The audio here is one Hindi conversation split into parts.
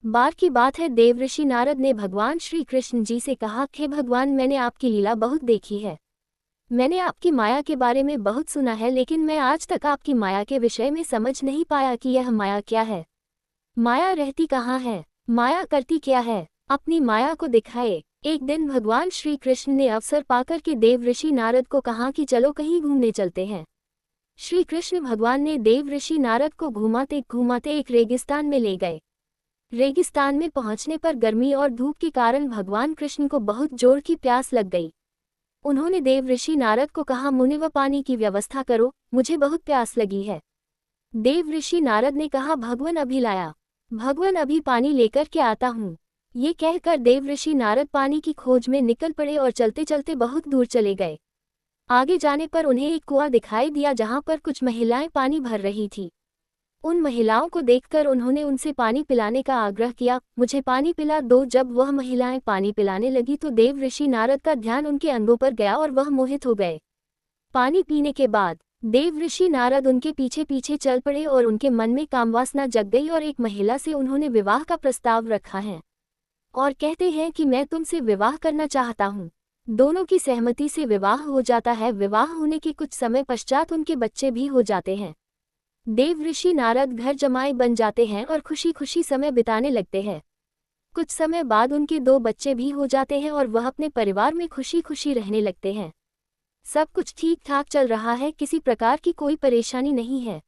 बार की बात है, देवऋषि नारद ने भगवान श्री कृष्ण जी से कहा, हे भगवान, मैंने आपकी लीला बहुत देखी है। मैंने आपकी माया के बारे में बहुत सुना है, लेकिन मैं आज तक आपकी माया के विषय में समझ नहीं पाया कि यह माया क्या है। माया रहती कहाँ है, माया करती क्या है, अपनी माया को दिखाए। एक दिन भगवान श्री कृष्ण ने अवसर पाकर के देवऋषि नारद को कहा कि चलो कहीं घूमने चलते हैं। श्री कृष्ण भगवान ने देवऋषि नारद को घुमाते घुमाते एक रेगिस्तान में ले गए। रेगिस्तान में पहुंचने पर गर्मी और धूप के कारण भगवान कृष्ण को बहुत जोर की प्यास लग गई। उन्होंने देवऋषि नारद को कहा, मुनिवर, पानी की व्यवस्था करो, मुझे बहुत प्यास लगी है। देवऋषि नारद ने कहा, भगवान अभी लाया, भगवान अभी पानी लेकर के आता हूँ। ये कहकर देवऋषि नारद पानी की खोज में निकल पड़े और चलते चलते बहुत दूर चले गए। आगे जाने पर उन्हें एक कुआं दिखाई दिया जहाँ पर कुछ महिलाएं पानी भर रही थी। उन महिलाओं को देखकर उन्होंने उनसे पानी पिलाने का आग्रह किया, मुझे पानी पिला दो। जब वह महिलाएं पानी पिलाने लगी तो देवऋषि नारद का ध्यान उनके अंगों पर गया और वह मोहित हो गए। पानी पीने के बाद देवऋषि नारद उनके पीछे पीछे चल पड़े और उनके मन में कामवासना जग गई और एक महिला से उन्होंने विवाह का प्रस्ताव रखा है और कहते हैं कि मैं तुमसे विवाह करना चाहता हूँ। दोनों की सहमति से विवाह हो जाता है। विवाह होने के कुछ समय पश्चात उनके बच्चे भी हो जाते हैं। देवऋषि नारद घर जमाई बन जाते हैं और खुशी खुशी समय बिताने लगते हैं। कुछ समय बाद उनके 2 बच्चे भी हो जाते हैं और वह अपने परिवार में खुशी खुशी रहने लगते हैं। सब कुछ ठीक ठाक चल रहा है, किसी प्रकार की कोई परेशानी नहीं है।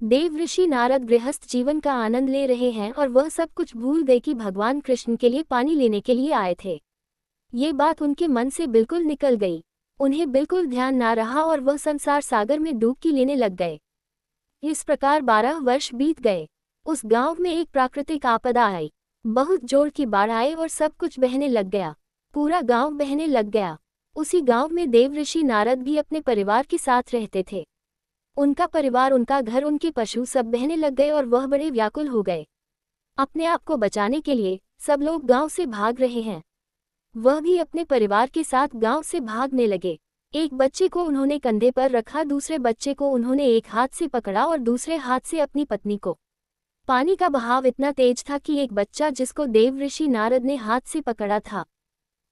देवऋषि नारद गृहस्थ जीवन का आनंद ले रहे हैं और वह सब कुछ भूल गए कि भगवान कृष्ण के लिए पानी लेने के लिए आए थे। ये बात उनके मन से बिल्कुल निकल गई। उन्हें बिल्कुल ध्यान ना रहा और वह संसार सागर में डुबकी लेने लग गए। इस प्रकार 12 वर्ष बीत गए। उस गांव में एक प्राकृतिक आपदा आई। बहुत जोर की बाढ़ आई और सब कुछ बहने लग गया। पूरा गांव बहने लग गया। उसी गांव में देवऋषि नारद भी अपने परिवार के साथ रहते थे। उनका परिवार, उनका घर, उनके पशु सब बहने लग गए और वह बड़े व्याकुल हो गए। अपने आप को बचाने के लिए सब लोग गांव से भाग रहे हैं। वह भी अपने परिवार के साथ गांव से भागने लगे। एक बच्चे को उन्होंने कंधे पर रखा, दूसरे बच्चे को उन्होंने एक हाथ से पकड़ा और दूसरे हाथ से अपनी पत्नी को। पानी का बहाव इतना तेज था कि एक बच्चा जिसको देवऋषि नारद ने हाथ से पकड़ा था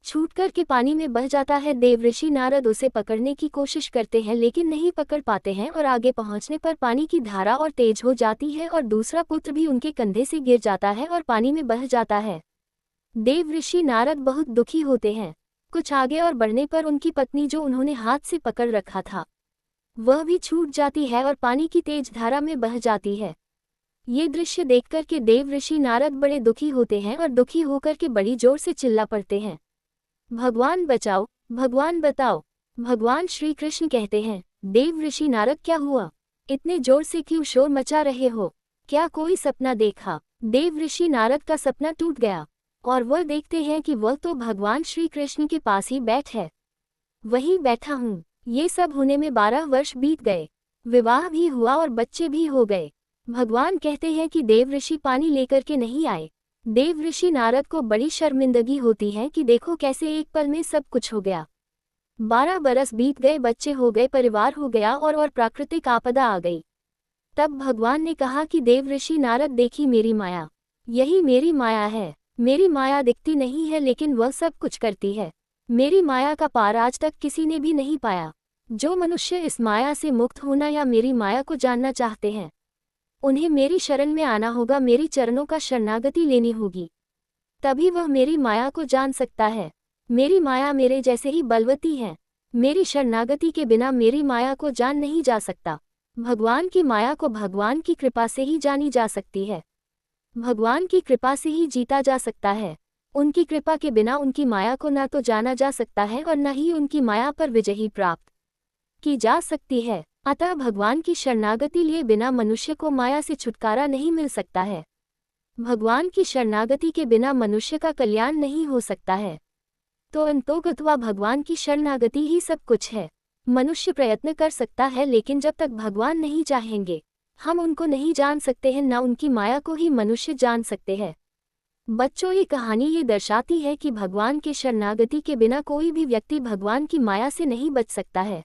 छूटकर के पानी में बह जाता है। देवऋषि नारद उसे पकड़ने की कोशिश करते हैं लेकिन नहीं पकड़ पाते हैं और आगे पहुंचने पर पानी की धारा और तेज हो जाती है और दूसरा पुत्र भी उनके कंधे से गिर जाता है और पानी में बह जाता है। देवऋषि नारद बहुत दुखी होते हैं। कुछ आगे और बढ़ने पर उनकी पत्नी, जो उन्होंने हाथ से पकड़ रखा था, वह भी छूट जाती है और पानी की तेज धारा में बह जाती है। ये दृश्य देखकर के देवऋषि नारद बड़े दुखी होते हैं और दुखी होकर के बड़ी जोर से चिल्ला पड़ते हैं, भगवान बचाओ, भगवान बताओ। भगवान श्री कृष्ण कहते हैं, देवऋषि नारद, क्या हुआ? इतने जोर से क्यों शोर मचा रहे हो? क्या कोई सपना देखा? देवऋषि नारद का सपना टूट गया और वह देखते हैं कि वह तो भगवान श्री कृष्ण के पास ही है। वहीं बैठा हूँ। ये सब होने में 12 वर्ष बीत गए। विवाह भी हुआ और बच्चे भी हो गए। भगवान कहते हैं कि देवऋषि पानी लेकर के नहीं आए। देवऋषि नारद को बड़ी शर्मिंदगी होती है कि देखो कैसे एक पल में सब कुछ हो गया। 12 बरस बीत गए, बच्चे हो गए, परिवार हो गया और प्राकृतिक आपदा आ गई। तब भगवान ने कहा कि देवऋषि नारद, देखी मेरी माया, यही मेरी माया है। मेरी माया दिखती नहीं है लेकिन वह सब कुछ करती है। मेरी माया का पार आज तक किसी ने भी नहीं पाया। जो मनुष्य इस माया से मुक्त होना या मेरी माया को जानना चाहते हैं, उन्हें मेरी शरण में आना होगा, मेरी चरणों का शरणागति लेनी होगी, तभी वह मेरी माया को जान सकता है। मेरी माया मेरे जैसे ही बलवती है। मेरी शरणागति के बिना मेरी माया को जान नहीं जा सकता। भगवान की माया को भगवान की कृपा से ही जानी जा सकती है। भगवान की कृपा से ही जीता जा सकता है। उनकी कृपा के बिना उनकी माया को ना तो जाना जा सकता है और न ही उनकी माया पर विजय प्राप्त की जा सकती है। अतः भगवान की शरणागति लिए बिना मनुष्य को माया से छुटकारा नहीं मिल सकता है। भगवान की शरणागति के बिना मनुष्य का कल्याण नहीं हो सकता है। तो अंतोगत्वा भगवान की शरणागति ही सब कुछ है। मनुष्य प्रयत्न कर सकता है लेकिन जब तक भगवान नहीं चाहेंगे, हम उनको नहीं जान सकते हैं, ना उनकी माया को ही मनुष्य जान सकते हैं। बच्चों, ये कहानी ये दर्शाती है कि भगवान के शरणागति के बिना कोई भी व्यक्ति भगवान की माया से नहीं बच सकता है।